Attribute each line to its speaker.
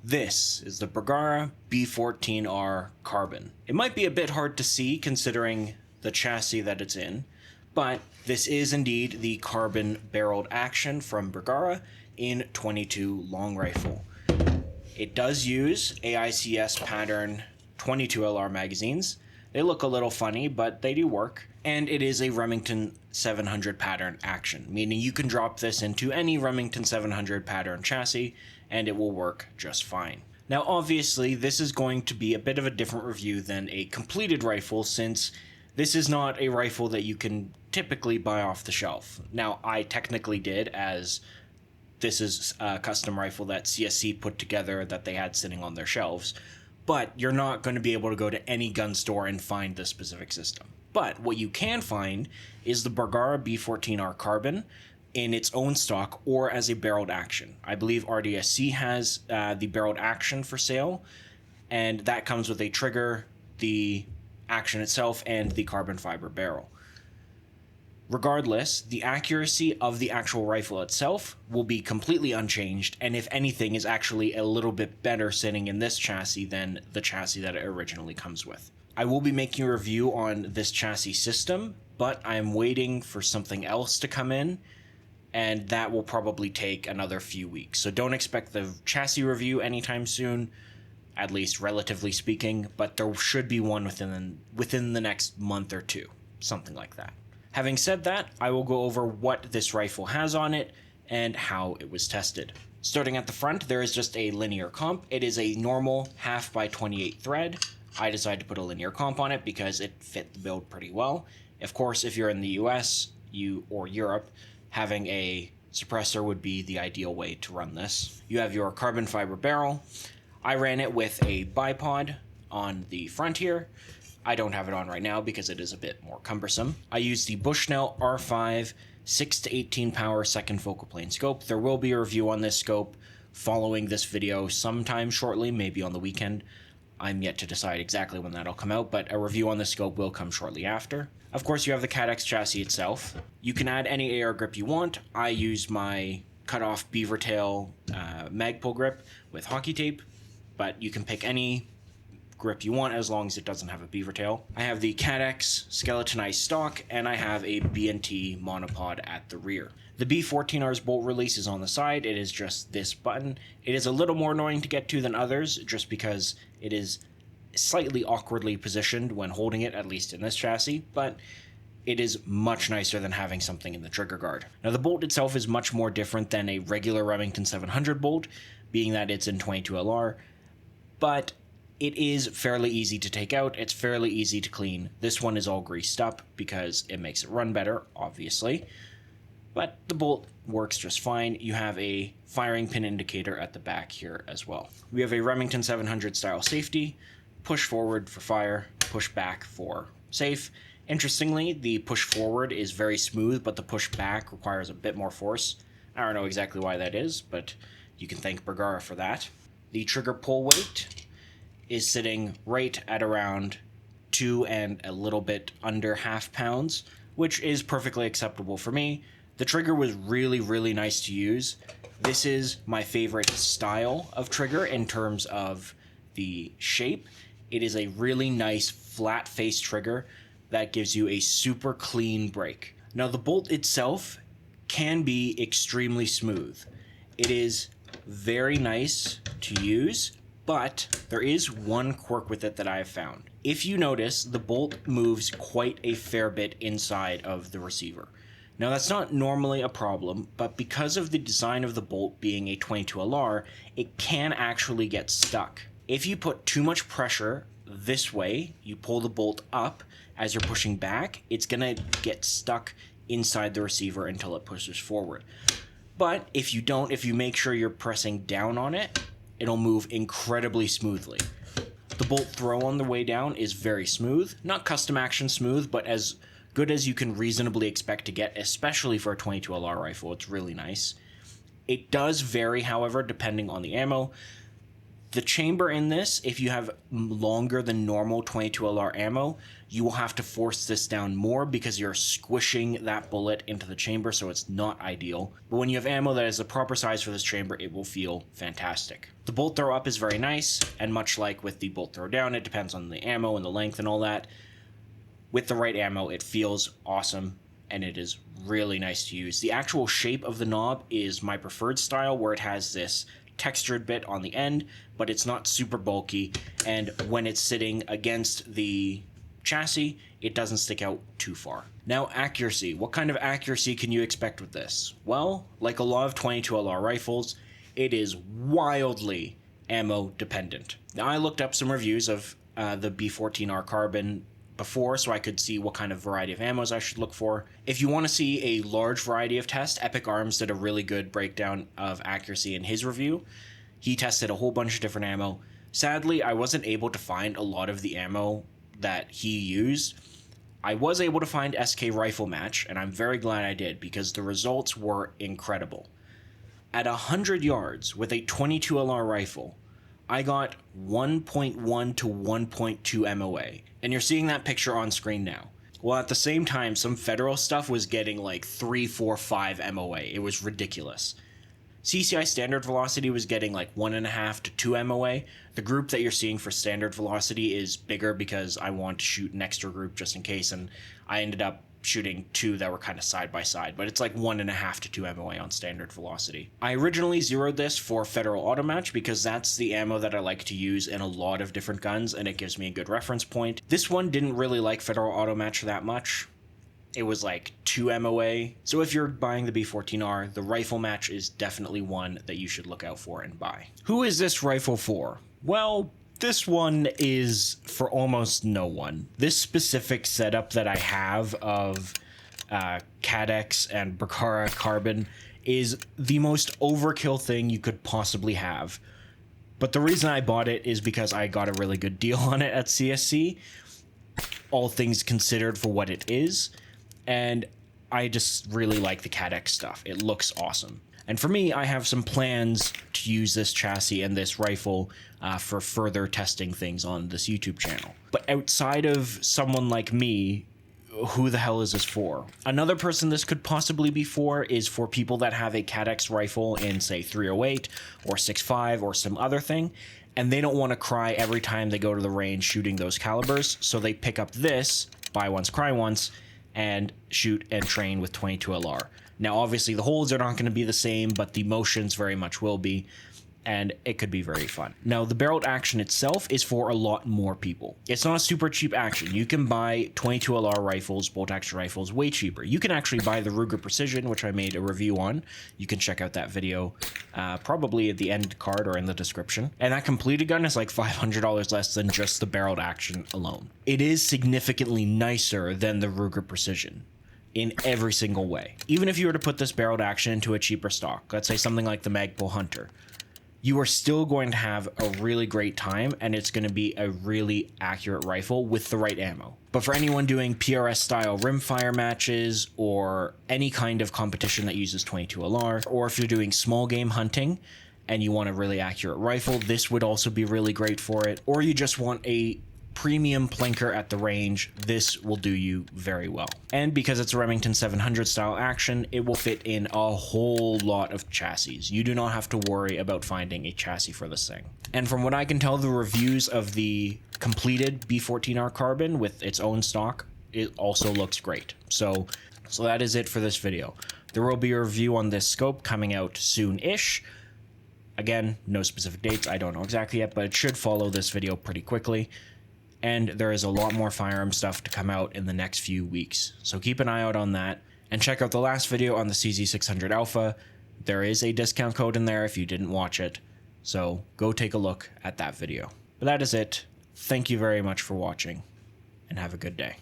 Speaker 1: This is the Bergara B-14R Carbon. It might be a bit hard to see considering the chassis that it's in, but this is indeed the carbon barreled action from Bergara in 22 long rifle. It does use AICS pattern 22LR magazines. They look a little funny, but they do work. And it is a Remington 700 pattern action, meaning you can drop this into any Remington 700 pattern chassis and it will work just fine. Now obviously this is going to be a bit of a different review than a completed rifle, since this is not a rifle that you can typically buy off the shelf. Now I technically did, as this is a custom rifle that CSC put together that they had sitting on their shelves, but you're not going to be able to go to any gun store and find this specific system. But what you can find is the Bergara B-14R Carbon in its own stock or as a barreled action. I believe RDSC has the barreled action for sale, and that comes with a trigger, the action itself, and the carbon fiber barrel. Regardless, the accuracy of the actual rifle itself will be completely unchanged, and if anything is actually a little bit better sitting in this chassis than the chassis that it originally comes with. I will be making a review on this chassis system, but I'm waiting for something else to come in, and that will probably take another few weeks. So don't expect the chassis review anytime soon, at least relatively speaking, but there should be one within the next month or two, something like that. Having said that, I will go over what this rifle has on it and how it was tested. Starting at the front, there is just a linear comp. It is a normal 1/2x28 thread. I decided to put a linear comp on it because it fit the build pretty well. Of course, if you're in the US or Europe, having a suppressor would be the ideal way to run this. You have your carbon fiber barrel. I ran it with a bipod on the front here. I don't have it on right now because it is a bit more cumbersome. I used the Bushnell R5 6 to 18 power second focal plane scope. There will be a review on this scope following this video sometime shortly, maybe on the weekend. I'm yet to decide exactly when that'll come out, but a review on the scope will come shortly after. Of course, you have the CADX chassis itself. You can add any AR grip you want. I used my cut-off beaver tail Magpul grip with hockey tape, but you can pick any grip you want as long as it doesn't have a beaver tail. I have the CADX skeletonized stock, and I have a B&T monopod at the rear. The B-14R's bolt release is on the side. It is just this button. It is a little more annoying to get to than others, just because it is slightly awkwardly positioned when holding it, at least in this chassis, but it is much nicer than having something in the trigger guard. Now the bolt itself is much more different than a regular Remington 700 bolt, being that it's in 22LR, but it is fairly easy to take out. It's fairly easy to clean. This one is all greased up because it makes it run better, obviously, but the bolt works just fine. You have a firing pin indicator at the back here as well. We have a Remington 700 style safety. Push forward for fire, push back for safe. Interestingly, the push forward is very smooth, but the push back requires a bit more force. I don't know exactly why that is, but you can thank Bergara for that. The trigger pull weight is sitting right at around 2 and a little bit under half pounds, which is perfectly acceptable for me. The trigger was really, really nice to use. This is my favorite style of trigger in terms of the shape. It is a really nice flat face trigger that gives you a super clean break. Now the bolt itself can be extremely smooth. It is very nice to use, but there is one quirk with it that I have found. If you notice, the bolt moves quite a fair bit inside of the receiver. Now that's not normally a problem, but because of the design of the bolt being a 22LR, it can actually get stuck. If you put too much pressure this way, you pull the bolt up as you're pushing back, it's gonna get stuck inside the receiver until it pushes forward. But if you don't, if you make sure you're pressing down on it, it'll move incredibly smoothly. The bolt throw on the way down is very smooth, not custom action smooth, but as good as you can reasonably expect to get, especially for a 22LR rifle. It's really nice. It does vary, however, depending on the ammo. The chamber in this, if you have longer than normal 22LR ammo, you will have to force this down more because you're squishing that bullet into the chamber, so it's not ideal. But when you have ammo that is the proper size for this chamber, it will feel fantastic. The bolt throw up is very nice, and much like with the bolt throw down, it depends on the ammo and the length and all that. With the right ammo, it feels awesome, and it is really nice to use. The actual shape of the knob is my preferred style, where it has this textured bit on the end, but it's not super bulky, and when it's sitting against the chassis, it doesn't stick out too far. Now, accuracy. What kind of accuracy can you expect with this? Well, like a lot of 22LR rifles, it is wildly ammo dependent. Now, I looked up some reviews of the B-14R carbon before, so I could see what kind of variety of ammos I should look for. If you want to see a large variety of tests, Epic Arms did a really good breakdown of accuracy in his review. He tested a whole bunch of different ammo. Sadly, I wasn't able to find a lot of the ammo that he used. I was able to find SK Rifle Match, and I'm very glad I did, because the results were incredible. At 100 yards with a 22LR rifle, I got 1.1 to 1.2 MOA, and you're seeing that picture on screen now. Well, at the same time, some federal stuff was getting like 3, 4, 5 MOA. It was ridiculous. CCI standard velocity was getting like 1.5 to 2 MOA. The group that you're seeing for standard velocity is bigger because I want to shoot an extra group just in case, and I ended up shooting 2 that were kind of side by side, but it's like 1.5 to 2 MOA on standard velocity. I originally zeroed this for Federal Auto Match because that's the ammo that I like to use in a lot of different guns, and it gives me a good reference point. This one didn't really like Federal Auto Match that much. It was like 2 MOA. So if you're buying the B-14R, the rifle match is definitely one that you should look out for and buy. Who is this rifle for? Well, this one is for almost no one. This specific setup that I have of Cadex and Bergara carbon is the most overkill thing you could possibly have. But the reason I bought it is because I got a really good deal on it at CSC, all things considered for what it is, and I just really like the Cadex stuff. It looks awesome. And for me, I have some plans to use this chassis and this rifle for further testing things on this YouTube channel. But outside of someone like me, who the hell is this for? Another person this could possibly be for is for people that have a Cadex rifle in, say, 308 or 6.5 or some other thing, and they don't want to cry every time they go to the range shooting those calibers, so they pick up this, buy once, cry once, and shoot and train with 22LR. Now, obviously, the holds are not going to be the same, but the motions very much will be, and it could be very fun. Now, the barreled action itself is for a lot more people. It's not a super cheap action. You can buy 22LR rifles, bolt action rifles, way cheaper. You can actually buy the Ruger Precision, which I made a review on. You can check out that video probably at the end card or in the description. And that completed gun is like $500 less than just the barreled action alone. It is significantly nicer than the Ruger Precision in every single way. Even if you were to put this barreled action into a cheaper stock, let's say something like the Magpul Hunter, you are still going to have a really great time, and it's going to be a really accurate rifle with the right ammo. But for anyone doing PRS style rimfire matches or any kind of competition that uses 22LR, or if you're doing small game hunting and you want a really accurate rifle, this would also be really great for it. Or you just want a premium plinker at the range, this will do you very well. And because it's a Remington 700 style action, it will fit in a whole lot of chassis. You do not have to worry about finding a chassis for this thing. And from what I can tell, the reviews of the completed B-14R carbon with its own stock, it also looks great. So that is it for this video. There will be a review on this scope coming out soon-ish. Again, no specific dates, I don't know exactly yet, but it should follow this video pretty quickly. And there is a lot more firearm stuff to come out in the next few weeks. So keep an eye out on that. And check out the last video on the CZ600 Alpha. There is a discount code in there if you didn't watch it. So go take a look at that video. But that is it. Thank you very much for watching, and have a good day.